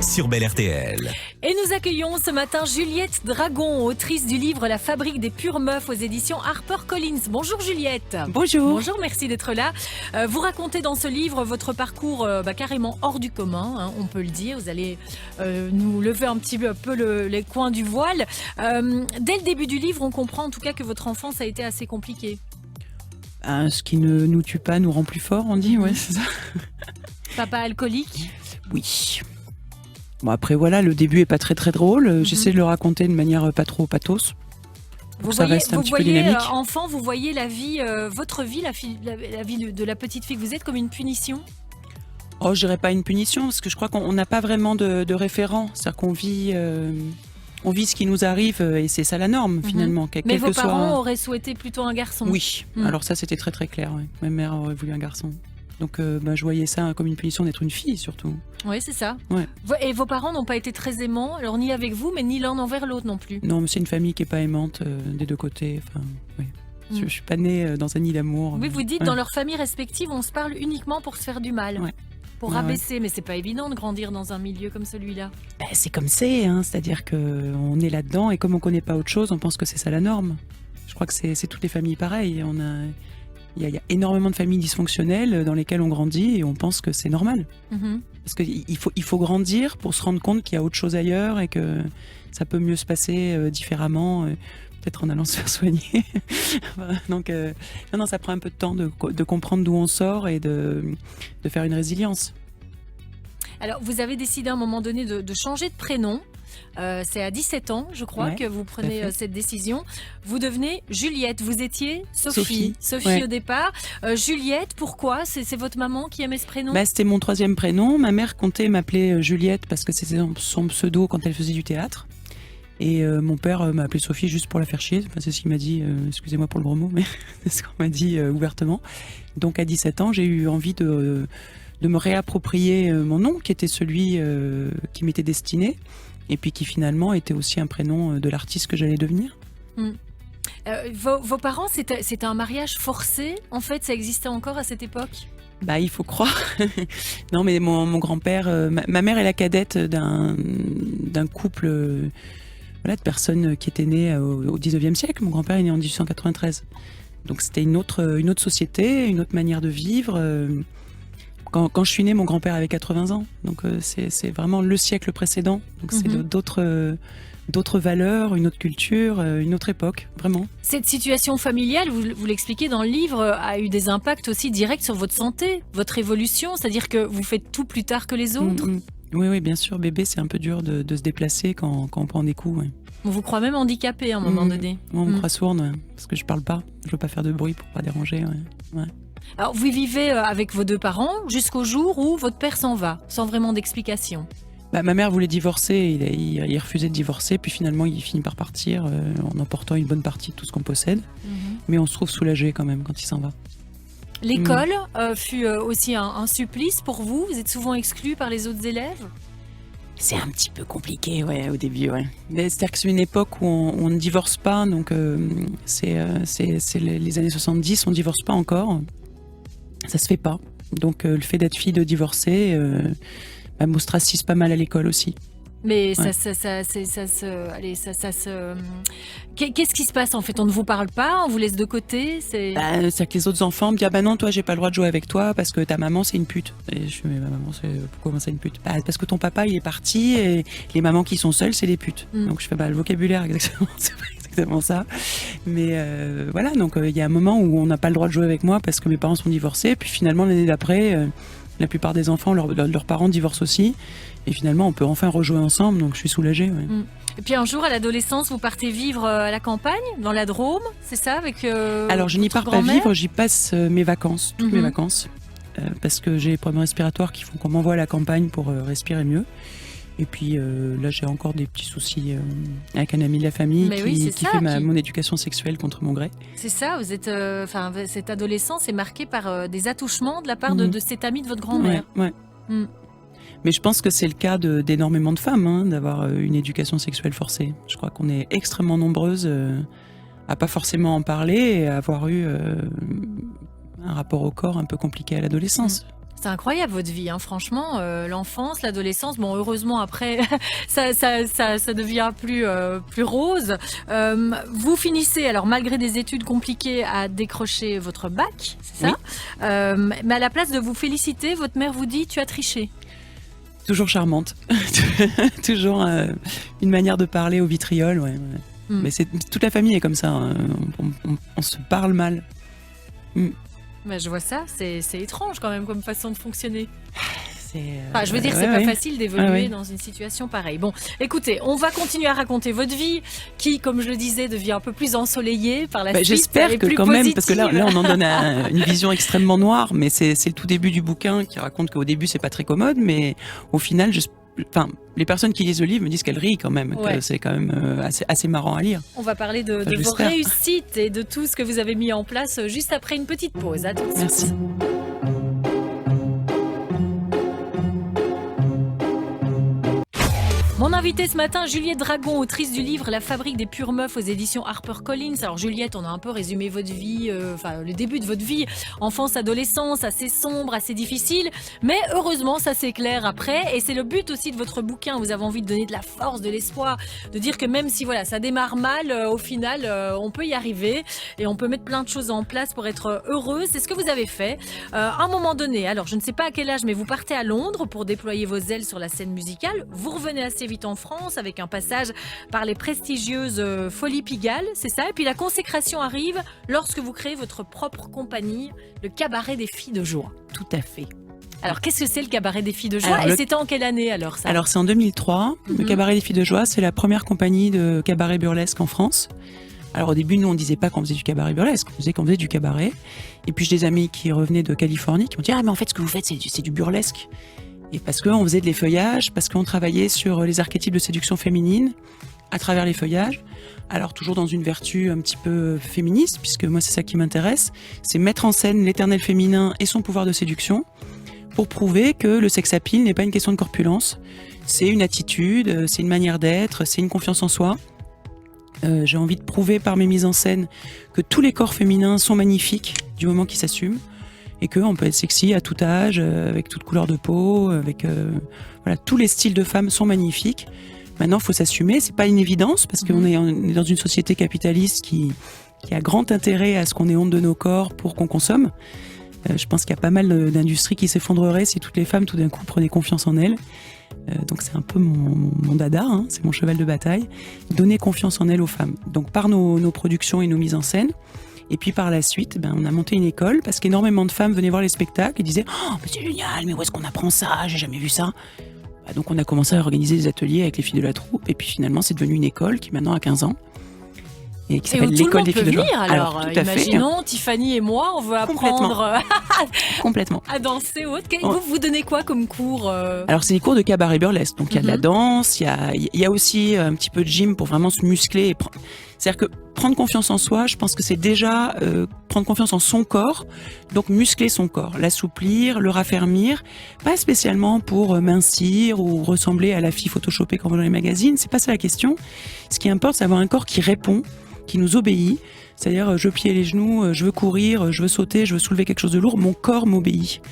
sur Bel RTL. Et nous accueillons ce matin Juliette Dragon, autrice du livre La fabrique des pures meufs aux éditions HarperCollins. Bonjour Juliette. Bonjour. Bonjour, merci d'être là. Vous racontez dans ce livre votre parcours carrément hors du commun, hein, on peut le dire. Vous allez nous lever un petit peu les coins du voile. Dès le début du livre, on comprend en tout cas que votre enfance a été assez compliquée. Ce qui ne nous tue pas nous rend plus forts, on dit, ouais, c'est ça. Papa alcoolique? Oui. Bon, après, voilà, le début est pas très très drôle. J'essaie de le raconter de manière pas trop pathos. Vous ça reste un petit peu dynamique. Enfant, vous voyez la vie, votre vie, la vie de la petite fille que vous êtes comme une punition? Oh, je dirais pas une punition, parce que je crois qu'on n'a pas vraiment de référent. C'est-à-dire qu'on vit, on vit ce qui nous arrive, et c'est ça la norme, finalement. Mais vos parents auraient souhaité plutôt un garçon? Oui, alors ça c'était très très clair. Ouais. Ma mère aurait voulu un garçon. Donc je voyais ça comme une punition d'être une fille, surtout. Oui, c'est ça. Ouais. Et vos parents n'ont pas été très aimants, alors ni avec vous, mais ni l'un envers l'autre non plus? Non, mais c'est une famille qui n'est pas aimante des deux côtés. Enfin, oui. Je ne suis pas née dans un nid d'amour. Oui, vous dites, dans leurs familles respectives, on se parle uniquement pour se faire du mal. Ouais. Pour rabaisser, mais c'est pas évident de grandir dans un milieu comme celui-là. C'est comme c'est, hein. C'est-à-dire qu'on est là-dedans et comme on ne connaît pas autre chose, on pense que c'est ça la norme. Je crois que c'est toutes les familles pareilles. Il y a énormément de familles dysfonctionnelles dans lesquelles on grandit et on pense que c'est normal. Parce qu'il faut grandir pour se rendre compte qu'il y a autre chose ailleurs et que ça peut mieux se passer différemment, peut-être en allant se faire soigner. Donc, non, ça prend un peu de temps de comprendre d'où on sort et de faire une résilience. Alors, vous avez décidé à un moment donné de changer de prénom. C'est à 17 ans, je crois, que vous prenez cette décision. Vous devenez Juliette. Vous étiez Sophie au départ. Juliette, pourquoi? C'est votre maman qui aimait ce prénom? C'était mon troisième prénom. Ma mère comptait m'appeler Juliette parce que c'était son pseudo quand elle faisait du théâtre. Et mon père m'a appelée Sophie juste pour la faire chier. Enfin, c'est ce qu'il m'a dit, excusez-moi pour le gros mot, mais c'est ce qu'on m'a dit ouvertement. Donc à 17 ans, j'ai eu envie de me réapproprier mon nom, qui était celui qui m'était destiné. Et puis qui finalement était aussi un prénom de l'artiste que j'allais devenir. Vos parents, c'était un mariage forcé? En fait, ça existait encore à cette époque? Il faut croire. Non, mais mon grand-père, ma mère est la cadette d'un couple de personnes qui étaient nées au 19e siècle. Mon grand-père est né en 1893. Donc c'était une autre société, une autre manière de vivre. Quand je suis née, mon grand-père avait 80 ans. Donc c'est vraiment le siècle précédent. Donc c'est d'autres valeurs, une autre culture, une autre époque, vraiment. Cette situation familiale, vous l'expliquez dans le livre, a eu des impacts aussi directs sur votre santé, votre évolution. C'est-à-dire que vous faites tout plus tard que les autres. Oui, bien sûr. Bébé, c'est un peu dur de se déplacer quand on prend des coups. Ouais. On vous croit même handicapé à un moment donné. Moi, on me croit sourde, parce que je parle pas. Je veux pas faire de bruit pour pas déranger. Ouais. Alors, vous vivez avec vos deux parents jusqu'au jour où votre père s'en va, sans vraiment d'explication. Ma mère voulait divorcer, il refusait de divorcer, puis finalement il finit par partir en emportant une bonne partie de tout ce qu'on possède. Mais on se trouve soulagé quand même quand il s'en va. L'école fut aussi un supplice pour vous? Vous êtes souvent exclu par les autres élèves? C'est un petit peu compliqué, au début, C'est-à-dire que c'est une époque où on ne divorce pas, donc c'est les années 70, on ne divorce pas encore. Ça se fait pas. Donc le fait d'être fille de divorcée m'ostracise pas mal à l'école aussi. Mais qu'est-ce qui se passe en fait? On ne vous parle pas, on vous laisse de côté? C'est-à-dire que les autres enfants me disent non, toi j'ai pas le droit de jouer avec toi parce que ta maman c'est une pute. Et je mais ma maman pourquoi c'est une pute? Parce que ton papa il est parti et les mamans qui sont seules c'est des putes. Donc je fais le vocabulaire exactement, c'est exactement ça. Mais voilà, donc il y a un moment où on n'a pas le droit de jouer avec moi parce que mes parents sont divorcés. Puis finalement l'année d'après, la plupart des enfants, leurs parents divorcent aussi. Et finalement, on peut enfin rejouer ensemble, donc je suis soulagée. Et puis un jour, à l'adolescence, vous partez vivre à la campagne, dans la Drôme, c'est ça avec Alors, je n'y pars pas vivre, j'y passe mes vacances, toutes mes vacances. Parce que j'ai les problèmes respiratoires qui font qu'on m'envoie à la campagne pour respirer mieux. Et puis là, j'ai encore des petits soucis avec un ami de la famille qui fait mon éducation sexuelle contre mon gré. C'est ça, vous êtes, cette adolescence est marquée par des attouchements de la part de cet ami de votre grand-mère. Ouais. Mais je pense que c'est le cas d'énormément de femmes, d'avoir une éducation sexuelle forcée. Je crois qu'on est extrêmement nombreuses à pas forcément en parler et à avoir eu un rapport au corps un peu compliqué à l'adolescence. C'est incroyable votre vie, hein. Franchement, l'enfance, l'adolescence, bon heureusement après ça devient plus rose. Vous finissez alors malgré des études compliquées à décrocher votre bac, c'est ça? Mais à la place de vous féliciter, votre mère vous dit tu as triché. Toujours charmante, toujours une manière de parler au vitriol, ouais. Mais toute la famille est comme ça, hein. On se parle mal. Bah, je vois ça, c'est étrange quand même comme façon de fonctionner. Je veux dire, ouais, c'est pas facile d'évoluer dans une situation pareille. Bon, écoutez, on va continuer à raconter votre vie qui, comme je le disais, devient un peu plus ensoleillée par la suite. J'espère que quand même, parce que là on en donne une vision extrêmement noire, mais c'est le tout début du bouquin qui raconte qu'au début c'est pas très commode, mais au final, les personnes qui lisent le livre me disent qu'elles rient quand même, que c'est quand même assez marrant à lire. On va parler de vos réussites et de tout ce que vous avez mis en place juste après une petite pause. À tout de suite. Merci. Mon invitée ce matin, Juliette Dragon, autrice du livre La fabrique des pures meufs aux éditions HarperCollins. Alors Juliette, on a un peu résumé votre vie, le début de votre vie, enfance, adolescence, assez sombre, assez difficile, mais heureusement ça s'éclaire après et c'est le but aussi de votre bouquin. Vous avez envie de donner de la force, de l'espoir, de dire que même si ça démarre mal, au final on peut y arriver et on peut mettre plein de choses en place pour être heureuse. C'est ce que vous avez fait. À un moment donné, alors je ne sais pas à quel âge, mais vous partez à Londres pour déployer vos ailes sur la scène musicale. Vous revenez assez vite en France avec un passage par les prestigieuses Folies Pigalle, c'est ça. Et puis la consécration arrive lorsque vous créez votre propre compagnie, le Cabaret des Filles de Joie. Tout à fait. Alors qu'est-ce que c'est le Cabaret des Filles de Joie et c'était en quelle année alors ça? Alors c'est en 2003. Le Cabaret des Filles de Joie, c'est la première compagnie de cabaret burlesque en France. Alors au début, nous on disait pas qu'on faisait du cabaret burlesque, on disait qu'on faisait du cabaret. Et puis j'ai des amis qui revenaient de Californie qui m'ont dit mais en fait ce que vous faites c'est du burlesque. Et parce qu'on faisait de l'effeuillage, parce qu'on travaillait sur les archétypes de séduction féminine à travers l'effeuillage. Alors toujours dans une vertu un petit peu féministe, puisque moi c'est ça qui m'intéresse, c'est mettre en scène l'éternel féminin et son pouvoir de séduction pour prouver que le sex appeal n'est pas une question de corpulence, c'est une attitude, c'est une manière d'être, c'est une confiance en soi. J'ai envie de prouver par mes mises en scène que tous les corps féminins sont magnifiques du moment qu'ils s'assument. Et qu'on peut être sexy à tout âge, avec toute couleur de peau, avec tous les styles de femmes sont magnifiques. Maintenant, il faut s'assumer, c'est pas une évidence parce qu'on est dans une société capitaliste qui a grand intérêt à ce qu'on ait honte de nos corps pour qu'on consomme. Je pense qu'il y a pas mal d'industries qui s'effondreraient si toutes les femmes tout d'un coup prenaient confiance en elles. Donc c'est un peu mon dada, hein, c'est mon cheval de bataille, donner confiance en elles aux femmes. Donc par nos productions et nos mises en scène. Et puis par la suite, on a monté une école parce qu'énormément de femmes venaient voir les spectacles et disaient « Oh, mais c'est génial, mais où est-ce qu'on apprend ça? J'ai jamais vu ça !» Donc on a commencé à organiser des ateliers avec les filles de la troupe et puis finalement c'est devenu une école qui maintenant a 15 ans. Et qui s'appelle l'école des filles de Joie. Alors tout à imaginons, fait. Tiffany et moi, on veut apprendre complètement à danser ou autre. Vous donnez quoi comme cours Alors c'est des cours de cabaret burlesque, donc il y a de la danse, il y a aussi un petit peu de gym pour vraiment se muscler. C'est-à-dire que prendre confiance en soi, je pense que c'est déjà prendre confiance en son corps, donc muscler son corps, l'assouplir, le raffermir, pas spécialement pour mincir ou ressembler à la fille photoshopée qu'on voit dans les magazines, c'est pas ça la question. Ce qui importe, c'est avoir un corps qui répond, qui nous obéit, c'est-à-dire je plie les genoux, je veux courir, je veux sauter, je veux soulever quelque chose de lourd, mon corps m'obéit.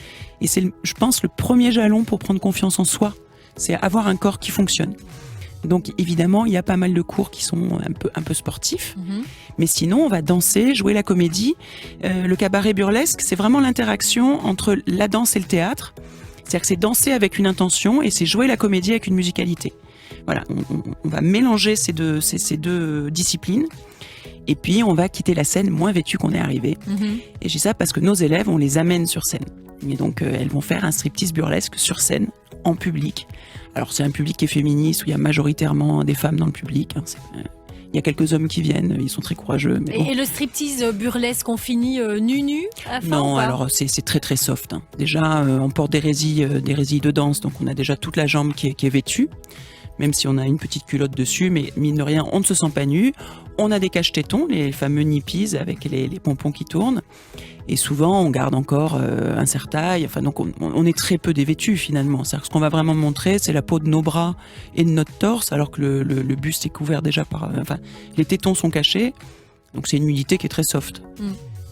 Et c'est, je pense, le premier jalon pour prendre confiance en soi, c'est avoir un corps qui fonctionne. Donc évidemment, il y a pas mal de cours qui sont un peu sportifs, mais sinon on va danser, jouer la comédie. Le cabaret burlesque, c'est vraiment l'interaction entre la danse et le théâtre. C'est-à-dire que c'est danser avec une intention et c'est jouer la comédie avec une musicalité. Voilà, on va mélanger ces deux disciplines. Et puis, on va quitter la scène moins vêtue qu'on est arrivé. Et j'ai ça parce que nos élèves, on les amène sur scène. Et donc, elles vont faire un striptease burlesque sur scène, en public. Alors, c'est un public qui est féministe, où il y a majoritairement des femmes dans le public. Il y a quelques hommes qui viennent, ils sont très courageux. Mais bon. Et le striptease burlesque, on finit nu à la fin? Non, alors c'est très très soft. Déjà, on porte des résilles de danse, donc on a déjà toute la jambe qui est vêtue. Même si on a une petite culotte dessus, mais mine de rien, on ne se sent pas nu. On a des cache-tétons, les fameux nippies avec les pompons qui tournent. Et souvent, on garde encore un serre-taille. Enfin, donc, on est très peu dévêtus finalement. C'est-à-dire que ce qu'on va vraiment montrer, c'est la peau de nos bras et de notre torse, alors que le buste est couvert déjà par... les tétons sont cachés. Donc, c'est une nudité qui est très soft.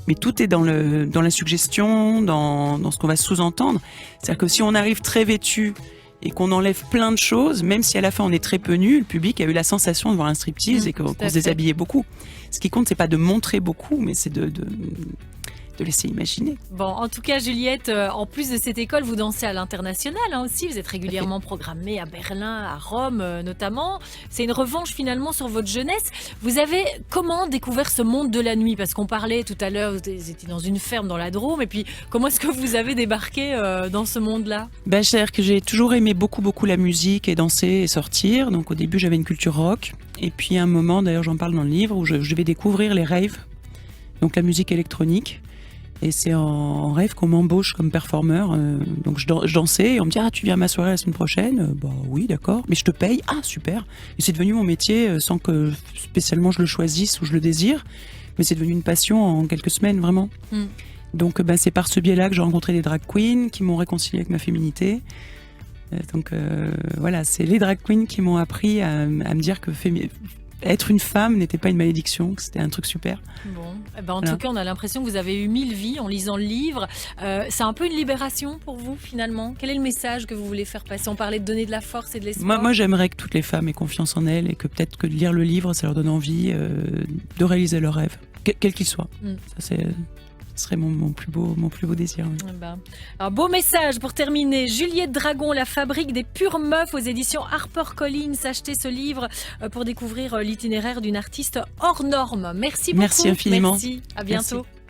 Mais tout est dans la suggestion, dans ce qu'on va sous-entendre. C'est-à-dire que si on arrive très vêtu et qu'on enlève plein de choses, même si à la fin on est très peu nu, le public a eu la sensation de voir un striptease et qu'on se déshabillait beaucoup. Ce qui compte, c'est pas de montrer beaucoup, mais c'est de laisser imaginer. Bon, en tout cas, Juliette, en plus de cette école, vous dansez à l'international aussi. Vous êtes régulièrement programmée à Berlin, à Rome notamment. C'est une revanche finalement sur votre jeunesse. Vous avez comment découvert ce monde de la nuit? Parce qu'on parlait tout à l'heure, vous étiez dans une ferme dans la Drôme. Et puis, comment est-ce que vous avez débarqué dans ce monde-là? C'est-à-dire que j'ai toujours aimé beaucoup la musique et danser et sortir. Donc au début, j'avais une culture rock. Et puis à un moment, d'ailleurs j'en parle dans le livre, où je vais découvrir les raves, donc la musique électronique. Et c'est en rêve qu'on m'embauche comme performeur. Donc je dansais et on me dit « Ah, tu viens à ma soirée la semaine prochaine ?» Bah oui, d'accord. Mais je te paye. Ah, super. Et c'est devenu mon métier sans que spécialement je le choisisse ou je le désire. Mais c'est devenu une passion en quelques semaines, vraiment. Donc c'est par ce biais-là que j'ai rencontré des drag queens qui m'ont réconcilié avec ma féminité. Donc voilà, c'est les drag queens qui m'ont appris à me dire que être une femme n'était pas une malédiction, que c'était un truc super. Bon, en tout cas, on a l'impression que vous avez eu 1000 vies en lisant le livre. C'est un peu une libération pour vous, finalement. Quel est le message que vous voulez faire passer? On parlait de donner de la force et de l'espoir. Moi, j'aimerais que toutes les femmes aient confiance en elles et que peut-être que de lire le livre, ça leur donne envie de réaliser leurs rêves, quel qu'il soit. Ça, ce serait mon plus beau désir. Un beau message pour terminer. Juliette Dragon, la fabrique des pures meufs aux éditions HarperCollins. Achetez ce livre pour découvrir l'itinéraire d'une artiste hors norme. Merci beaucoup. Merci infiniment. Merci. À bientôt. Merci.